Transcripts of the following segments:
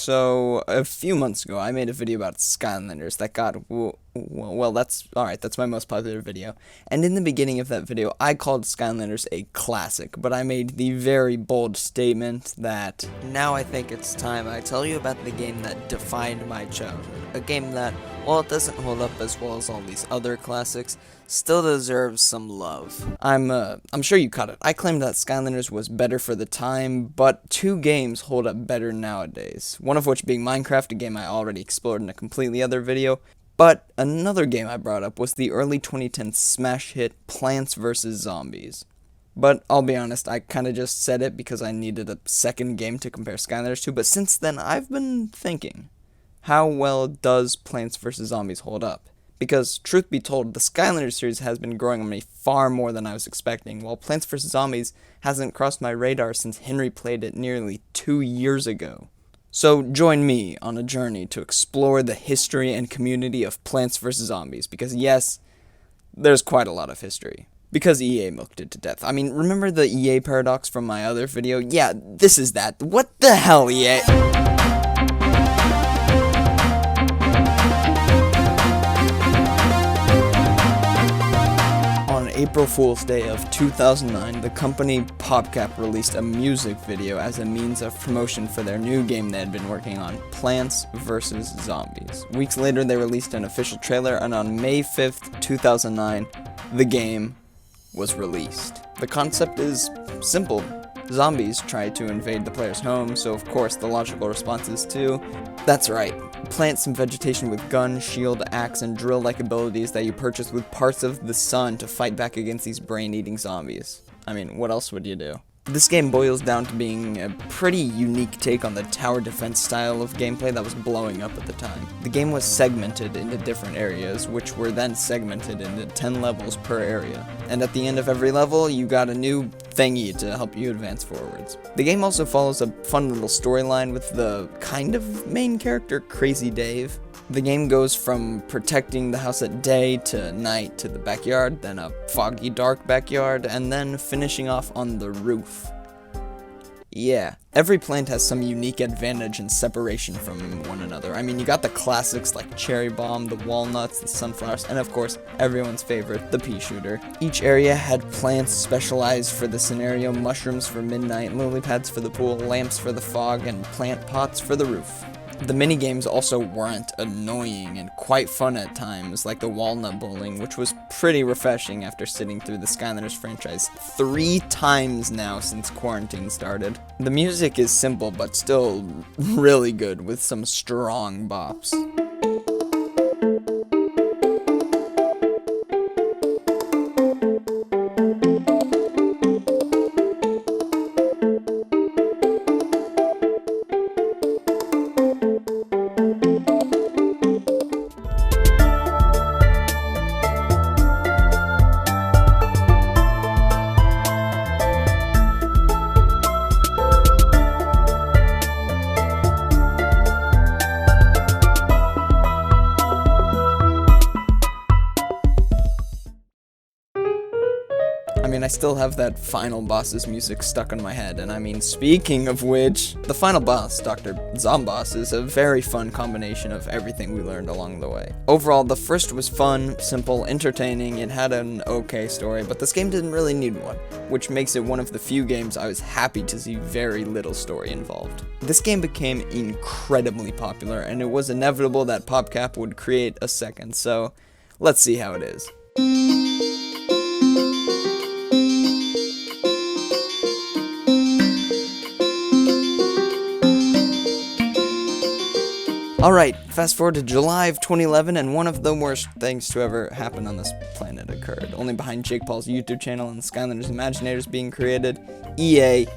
So, a few months ago, I made a video about Skylanders that got, well, that's my most popular video. And in the beginning of that video, I called Skylanders a classic, but I made the very bold statement that now I think it's time I tell you about the game that defined my childhood. A game that, while it doesn't hold up as well as all these other classics, still deserves some love. I'm sure you caught it. I claimed that Skylanders was better for the time, but two games hold up better nowadays. One of which being Minecraft, a game I already explored in a completely other video. But another game I brought up was the early 2010s smash hit Plants vs. Zombies. But I'll be honest, I kinda just said it because I needed a second game to compare Skylanders to, but since then I've been thinking, how well does Plants vs. Zombies hold up? Because, truth be told, the Skylanders series has been growing on me far more than I was expecting, while Plants vs. Zombies hasn't crossed my radar since Henry played it nearly 2 years ago. So join me on a journey to explore the history and community of Plants vs. Zombies, because yes, there's quite a lot of history. Because EA milked it to death. I mean, remember the EA paradox from my other video? Yeah, this is that. What the hell, EA? April Fool's Day of 2009, the company PopCap released a music video as a means of promotion for their new game they had been working on, Plants vs. Zombies. Weeks later, they released an official trailer, and on May 5th, 2009, the game was released. The concept is simple. Zombies try to invade the player's home, so of course the logical response is to, that's right, plant some vegetation with gun, shield, axe, and drill-like abilities that you purchase with parts of the sun to fight back against these brain-eating zombies. I mean, what else would you do? This game boils down to being a pretty unique take on the tower defense style of gameplay that was blowing up at the time. The game was segmented into different areas, which were then segmented into 10 levels per area. And at the end of every level, you got a new thingy to help you advance forwards. The game also follows a fun little storyline with the kind of main character, Crazy Dave. The game goes from protecting the house at day to night to the backyard, then a foggy dark backyard, and then finishing off on the roof. Yeah, every plant has some unique advantage and separation from one another. I mean, you got the classics like Cherry Bomb, the Walnuts, the Sunflowers, and of course, everyone's favorite, the Pea Shooter. Each area had plants specialized for the scenario, mushrooms for midnight, lily pads for the pool, lamps for the fog, and plant pots for the roof. The minigames also weren't annoying and quite fun at times, like the walnut bowling, which was pretty refreshing after sitting through the Skylanders franchise 3 times now since quarantine started. The music is simple but still really good with some strong bops. I mean, I still have that final boss's music stuck in my head, and I mean, speaking of which, the final boss, Dr. Zomboss, is a very fun combination of everything we learned along the way. Overall, the first was fun, simple, entertaining, it had an okay story, but this game didn't really need one, which makes it one of the few games I was happy to see very little story involved. This game became incredibly popular, and it was inevitable that PopCap would create a second, so let's see how it is. Alright, fast forward to July of 2011, and one of the worst things to ever happen on this planet occurred. Only behind Jake Paul's YouTube channel and Skylanders Imaginators being created, EA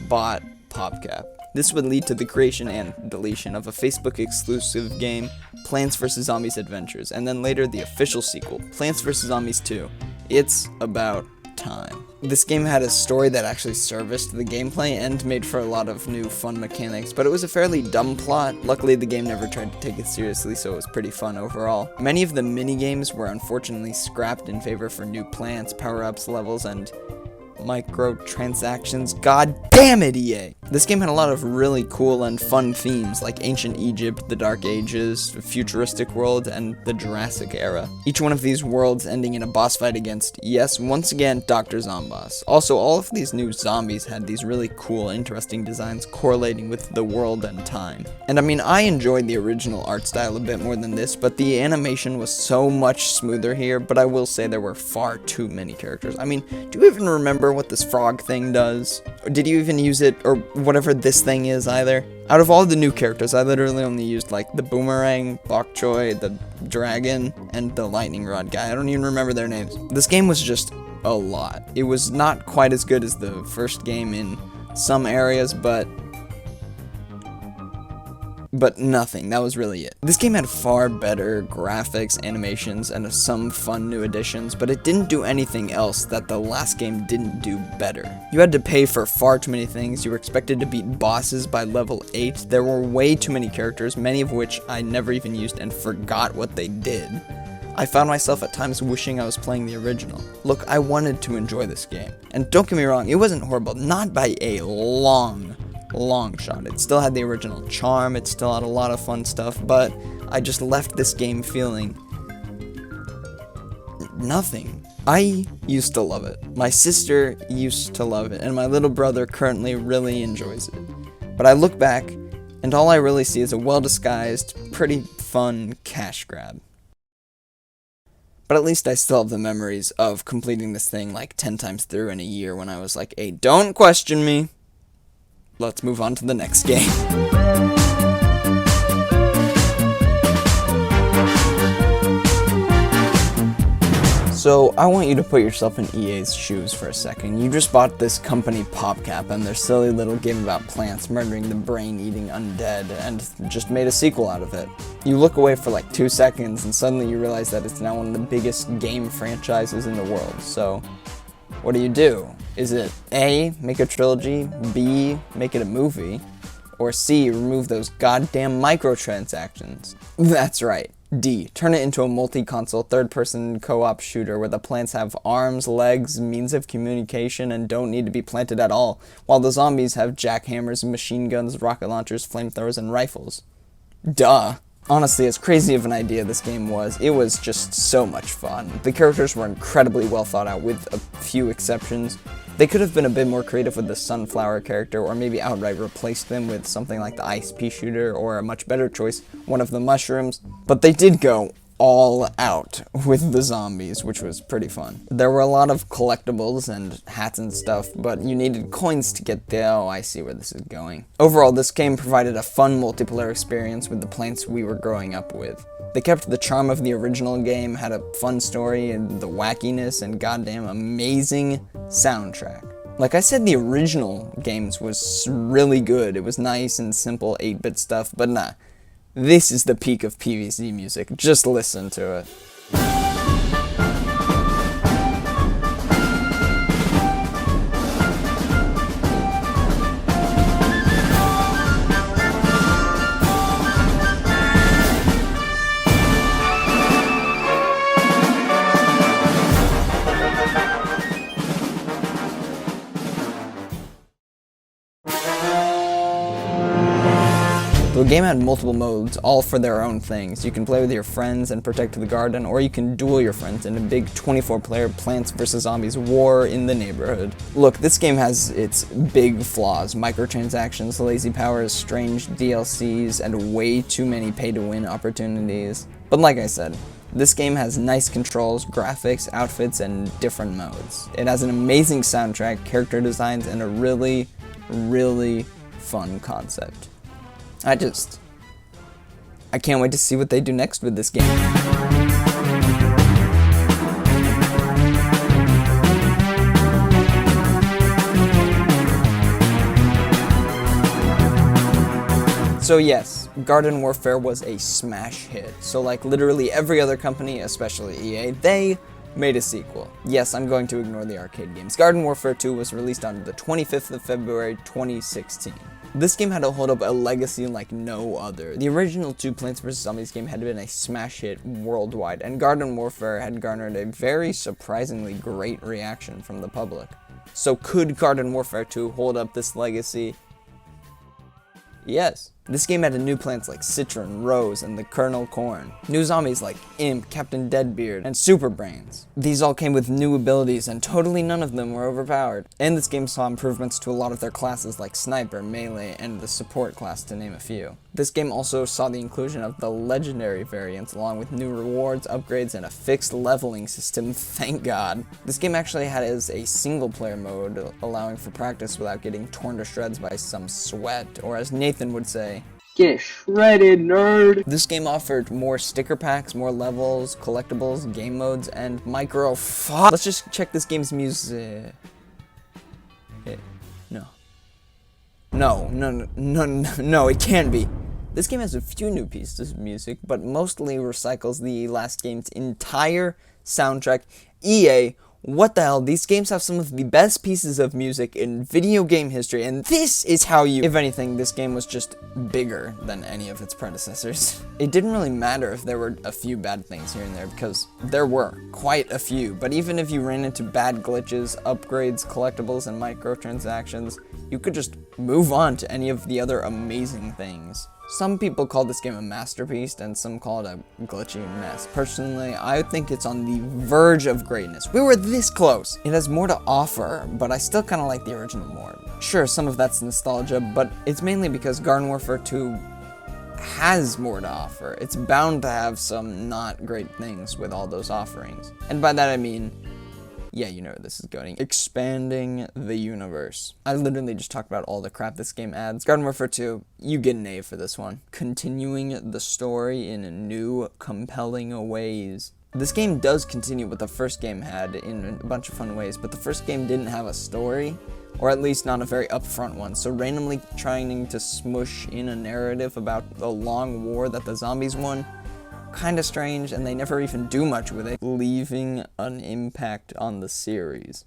bought PopCap. This would lead to the creation and deletion of a Facebook-exclusive game, Plants vs. Zombies Adventures, and then later the official sequel, Plants vs. Zombies 2. It's about time. This game had a story that actually serviced the gameplay and made for a lot of new fun mechanics, but it was a fairly dumb plot. Luckily, the game never tried to take it seriously, so it was pretty fun overall. Many of the mini-games were unfortunately scrapped in favor for new plants, power-ups, levels, and microtransactions. God damn it, EA! This game had a lot of really cool and fun themes, like ancient Egypt, the Dark Ages, a futuristic world, and the Jurassic era. Each one of these worlds ending in a boss fight against, yes, once again, Dr. Zomboss. Also, all of these new zombies had these really cool, interesting designs correlating with the world and time. And I mean, I enjoyed the original art style a bit more than this, but the animation was so much smoother here, but I will say there were far too many characters. I mean, do you even remember what this frog thing does? Or did you even use it, or whatever this thing is either? Out of all the new characters, I literally only used like the boomerang, bok choy, the dragon, and the lightning rod guy. I don't even remember their names. This game was just a lot. It was not quite as good as the first game in some areas, but nothing. That was really it. This game had far better graphics, animations, and some fun new additions, but it didn't do anything else that the last game didn't do better. You had to pay for far too many things. You were expected to beat bosses by level 8. There were way too many characters, many of which I never even used and forgot what they did. I found myself at times wishing I was playing the original. Look, I wanted to enjoy this game. And don't get me wrong, it wasn't horrible, not by a long shot. It still had the original charm, it still had a lot of fun stuff, but I just left this game feeling nothing. I used to love it. My sister used to love it, and my little brother currently really enjoys it. But I look back, and all I really see is a well-disguised, pretty fun cash grab. But at least I still have the memories of completing this thing like 10 times through in a year when I was like, hey, don't question me. Let's move on to the next game. So, I want you to put yourself in EA's shoes for a second. You just bought this company PopCap and their silly little game about plants murdering the brain-eating undead and just made a sequel out of it. You look away for like 2 seconds and suddenly you realize that it's now one of the biggest game franchises in the world. So, what do? Is it A, make a trilogy, B, make it a movie, or C, remove those goddamn microtransactions? That's right. D, turn it into a multi-console third-person co-op shooter where the plants have arms, legs, means of communication, and don't need to be planted at all, while the zombies have jackhammers, machine guns, rocket launchers, flamethrowers, and rifles. Duh. Honestly, as crazy of an idea this game was, it was just so much fun. The characters were incredibly well thought out with a few exceptions. They could have been a bit more creative with the sunflower character, or maybe outright replaced them with something like the ice pea shooter, or a much better choice, one of the mushrooms. But they did go all out with the zombies, which was pretty fun. There were a lot of collectibles and hats and stuff, but you needed coins to get there. Oh, I see where this is going. Overall, this game provided a fun multiplayer experience with the plants we were growing up with. They kept the charm of the original game, had a fun story, and the wackiness, and goddamn amazing soundtrack. Like I said, the original games was really good. It was nice and simple 8-bit stuff, but nah. This is the peak of PvZ music. Just listen to it. The game had multiple modes, all for their own things. You can play with your friends and protect the garden, or you can duel your friends in a big 24-player Plants vs. Zombies war in the neighborhood. Look, this game has its big flaws. Microtransactions, lazy powers, strange DLCs, and way too many pay-to-win opportunities. But like I said, this game has nice controls, graphics, outfits, and different modes. It has an amazing soundtrack, character designs, and a really, really fun concept. I can't wait to see what they do next with this game. So yes, Garden Warfare was a smash hit. So like literally every other company, especially EA, they made a sequel. Yes, I'm going to ignore the arcade games. Garden Warfare 2 was released on the 25th of February 2016. This game had to hold up a legacy like no other. The original 2 Plants vs. Zombies game had been a smash hit worldwide, and Garden Warfare had garnered a very surprisingly great reaction from the public. So could Garden Warfare 2 hold up this legacy? Yes. This game added new plants like Citron, Rose, and the Colonel Corn. New zombies like Imp, Captain Deadbeard, and Super Brains. These all came with new abilities, and totally none of them were overpowered. And this game saw improvements to a lot of their classes like Sniper, Melee, and the Support class, to name a few. This game also saw the inclusion of the Legendary variants, along with new rewards, upgrades, and a fixed leveling system, thank God. This game actually has a single-player mode, allowing for practice without getting torn to shreds by some sweat, or as Nathan would say, get shredded, nerd! This game offered more sticker packs, more levels, collectibles, game modes, and Let's just check this game's music. No, it can't be. This game has a few new pieces of music, but mostly recycles the last game's entire soundtrack. EA, what the hell? These games have some of the best pieces of music in video game history, and this is how you... If anything, this game was just bigger than any of its predecessors. It didn't really matter if there were a few bad things here and there, because there were quite a few, but even if you ran into bad glitches, upgrades, collectibles, and microtransactions, you could just move on to any of the other amazing things. Some people call this game a masterpiece, and some call it a glitchy mess. Personally, I think it's on the verge of greatness. We were this close! It has more to offer, but I still kinda like the original more. Sure, some of that's nostalgia, but it's mainly because Garden Warfare 2 has more to offer. It's bound to have some not great things with all those offerings. And by that I mean, yeah, you know where this is going. Expanding the universe. I literally just talked about all the crap this game adds. Garden Warfare 2, you get an A for this one. Continuing the story in new, compelling ways. This game does continue what the first game had in a bunch of fun ways, but the first game didn't have a story, or at least not a very upfront one, so randomly trying to smush in a narrative about the long war that the zombies won, kinda strange, and they never even do much with it, leaving an impact on the series.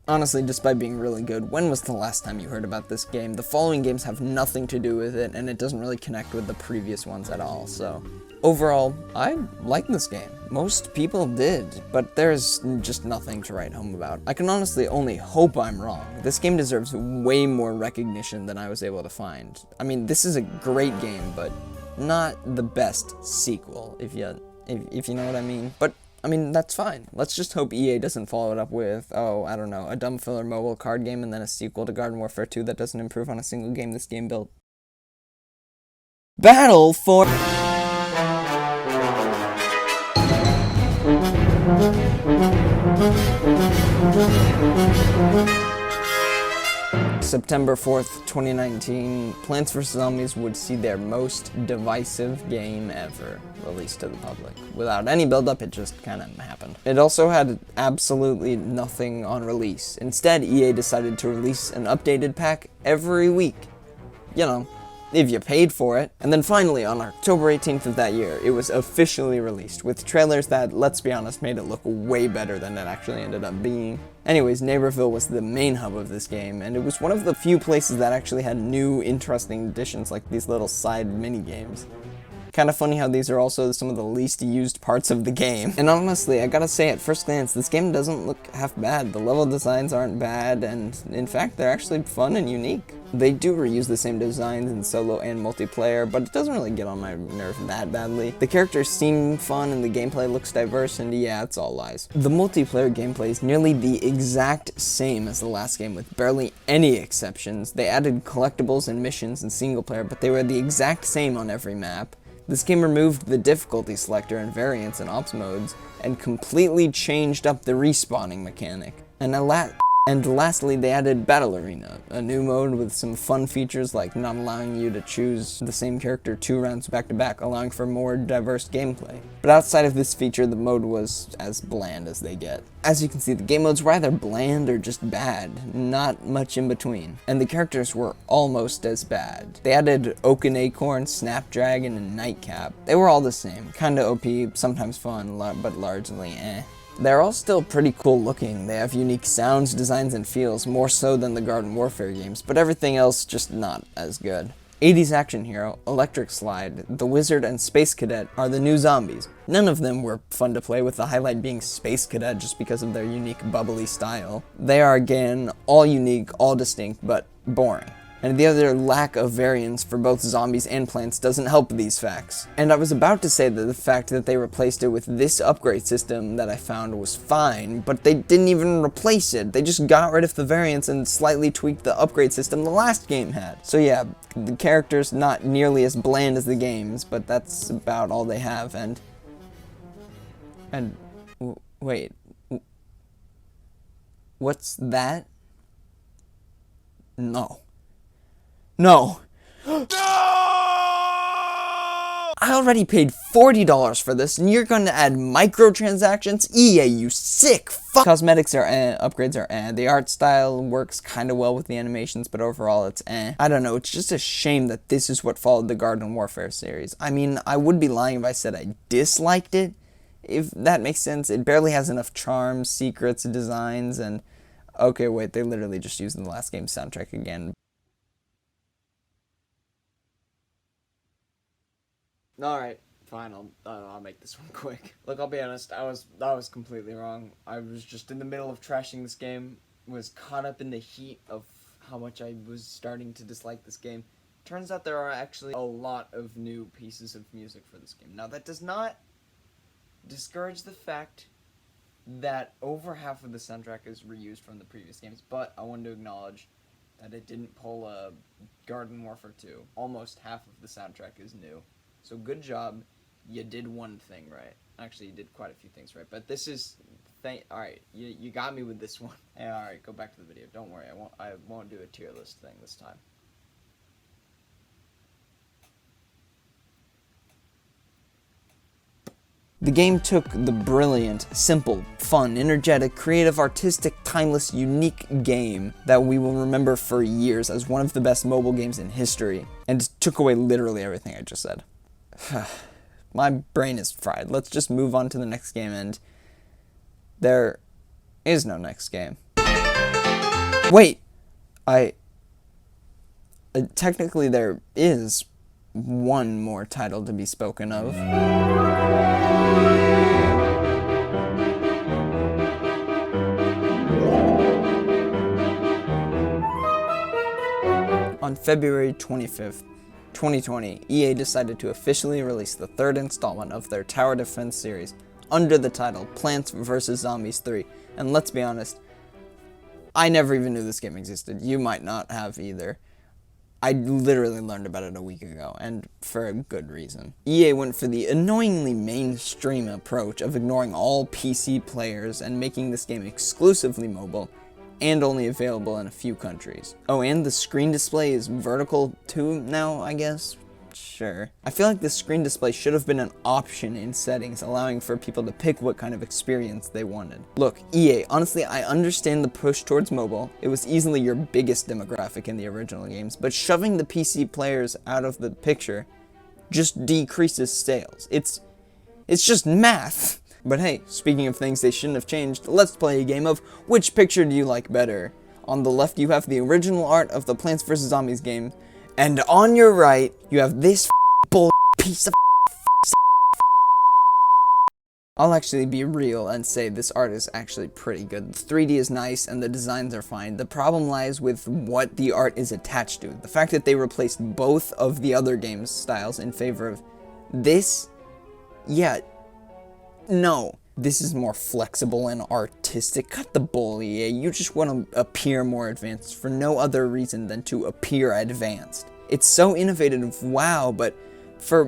Honestly, despite being really good, when was the last time you heard about this game? The following games have nothing to do with it, and it doesn't really connect with the previous ones at all, so... Overall, I like this game. Most people did, but there's just nothing to write home about. I can honestly only hope I'm wrong. This game deserves way more recognition than I was able to find. I mean, this is a great game, but not the best sequel, if you know what I mean. But, I mean, that's fine. Let's just hope EA doesn't follow it up with, oh, I don't know, a dumb filler mobile card game and then a sequel to Garden Warfare 2 that doesn't improve on a single game this game built. Battle for... September 4th, 2019, Plants vs. Zombies would see their most divisive game ever released to the public. Without any build-up, it just kinda happened. It also had absolutely nothing on release. Instead, EA decided to release an updated pack every week. You know, if you paid for it. And then finally, on October 18th of that year, it was officially released, with trailers that, let's be honest, made it look way better than it actually ended up being. Anyways, Neighborville was the main hub of this game, and it was one of the few places that actually had new, interesting additions like these little side mini-games. Kinda funny how these are also some of the least used parts of the game. And honestly, I gotta say, at first glance, this game doesn't look half bad. The level designs aren't bad, and in fact, they're actually fun and unique. They do reuse the same designs in solo and multiplayer, but it doesn't really get on my nerve that badly. The characters seem fun and the gameplay looks diverse, and yeah, it's all lies. The multiplayer gameplay is nearly the exact same as the last game with barely any exceptions. They added collectibles and missions in single player, but they were the exact same on every map. This game removed the difficulty selector and variants and ops modes, and completely changed up the respawning mechanic. And lastly, they added Battle Arena, a new mode with some fun features like not allowing you to choose the same character 2 rounds back to back, allowing for more diverse gameplay. But outside of this feature, the mode was as bland as they get. As you can see, the game modes were either bland or just bad, not much in between. And the characters were almost as bad. They added Oak and Acorn, Snapdragon, and Nightcap. They were all the same, kinda OP, sometimes fun, but largely eh. They're all still pretty cool looking. They have unique sounds, designs, and feels, more so than the Garden Warfare games, but everything else just not as good. 80s action hero, Electric Slide, the Wizard, and Space Cadet are the new zombies. None of them were fun to play, with the highlight being Space Cadet just because of their unique bubbly style. They are again all unique, all distinct, but boring. And the other lack of variance for both zombies and plants doesn't help these facts. And I was about to say that the fact that they replaced it with this upgrade system that I found was fine, but they didn't even replace it. They just got rid of the variance and slightly tweaked the upgrade system the last game had. So yeah, the characters not nearly as bland as the games, but that's about all they have. Wait, what's that? No. I already paid $40 for this, and you're going to add microtransactions? EA, you sick fuck! Cosmetics are upgrades are the art style works kind of well with the animations, but overall it's I don't know, it's just a shame that this is what followed the Garden Warfare series. I mean, I would be lying if I said I disliked it, if that makes sense. It barely has enough charms, secrets, designs, and... Okay, wait, they literally just used the last game's soundtrack again. Alright, fine, I'll make this one quick. Look, I'll be honest, I was completely wrong. I was just in the middle of trashing this game, was caught up in the heat of how much I was starting to dislike this game. Turns out there are actually a lot of new pieces of music for this game. Now, that does not discourage the fact that over half of the soundtrack is reused from the previous games, but I wanted to acknowledge that it didn't pull a Garden Warfare 2. Almost half of the soundtrack is new. So good job, you did one thing right. Actually, you did quite a few things right, but this is... Alright, you got me with this one. Yeah, alright, go back to the video. Don't worry, I won't do a tier list thing this time. The game took the brilliant, simple, fun, energetic, creative, artistic, timeless, unique game that we will remember for years as one of the best mobile games in history, and took away literally everything I just said. My brain is fried. Let's just move on to the next game, and there is no next game. Wait! Technically there is one more title to be spoken of. On February 25th, 2020, EA decided to officially release the third installment of their tower defense series under the title Plants vs. Zombies 3. And let's be honest, I never even knew this game existed. You might not have either. I literally learned about it a week ago, and for a good reason. EA went for the annoyingly mainstream approach of ignoring all PC players and making this game exclusively mobile, and only available in a few countries. Oh, and the screen display is vertical too now, I guess? Sure. I feel like the screen display should have been an option in settings, allowing for people to pick what kind of experience they wanted. Look, EA, honestly, I understand the push towards mobile. It was easily your biggest demographic in the original games, but shoving the PC players out of the picture just decreases sales. It's just math. But hey, speaking of things they shouldn't have changed, let's play a game of which picture do you like better. On the left, you have the original art of the Plants vs. Zombies game, and on your right, you have this bull piece of I'll actually be real and say this art is actually pretty good. The 3D is nice and the designs are fine. The problem lies with what the art is attached to. The fact that they replaced both of the other game's styles in favor of this, yeah, no. This is more flexible and artistic. Cut the bull, EA. You just want to appear more advanced for no other reason than to appear advanced. It's so innovative, wow, but for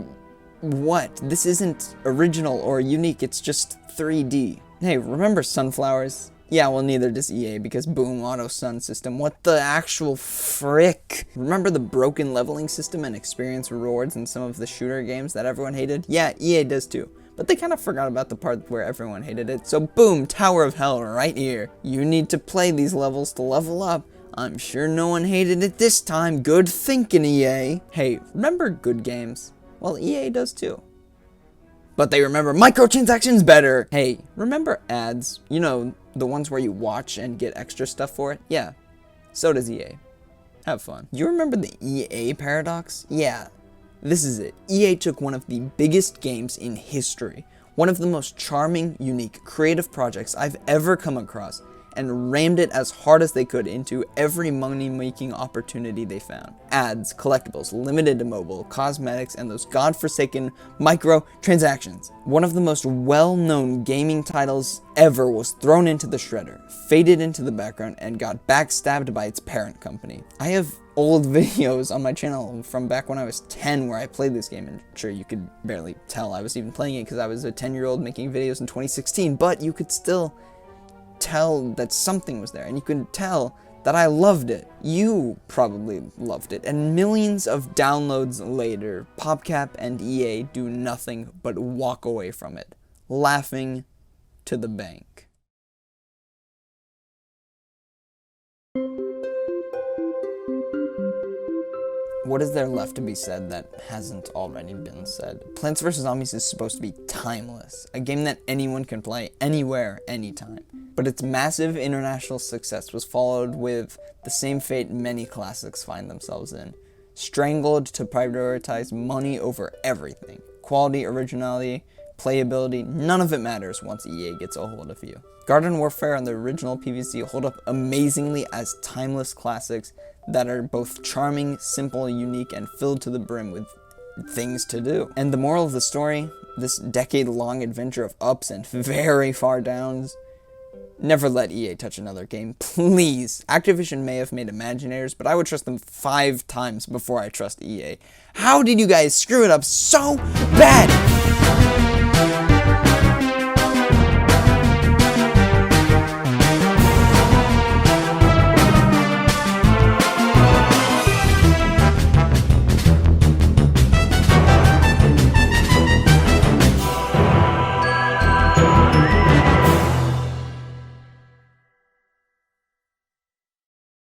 what? This isn't original or unique, it's just 3D. Hey, remember sunflowers? Yeah, well, neither does EA because boom, auto sun system. What the actual frick? Remember the broken leveling system and experience rewards in some of the shooter games that everyone hated? Yeah, EA does too. But they kind of forgot about the part where everyone hated it, so boom, Tower of Hell right here. You need to play these levels to level up. I'm sure no one hated it this time. Good thinking, EA. Hey, remember good games? Well, EA does too. But they remember microtransactions better. Hey, remember ads? You know, the ones where you watch and get extra stuff for it? Yeah, so does EA. Have fun. You remember the EA paradox? Yeah, this is it. EA took one of the biggest games in history, one of the most charming, unique, creative projects I've ever come across, and rammed it as hard as they could into every money-making opportunity they found. Ads, collectibles, limited to mobile, cosmetics, and those godforsaken microtransactions. One of the most well-known gaming titles ever was thrown into the shredder, faded into the background, and got backstabbed by its parent company. I have old videos on my channel from back when I was 10 where I played this game, and sure, you could barely tell I was even playing it because I was a 10-year-old making videos in 2016, but you could still tell that something was there, and you could tell that I loved it. You probably loved it, and millions of downloads later, PopCap and EA do nothing but walk away from it, laughing to the bank. What is there left to be said that hasn't already been said? Plants vs. Zombies is supposed to be timeless, a game that anyone can play anywhere, anytime. But its massive international success was followed with the same fate many classics find themselves in. Strangled to prioritize money over everything. Quality, originality, playability, none of it matters once EA gets a hold of you. Garden Warfare and the original PvZ hold up amazingly as timeless classics that are both charming, simple, unique, and filled to the brim with things to do. And the moral of the story, this decade-long adventure of ups and very far downs, never let EA touch another game, please. Activision may have made Imagineers, but I would trust them 5 times before I trust EA. How did you guys screw it up so bad?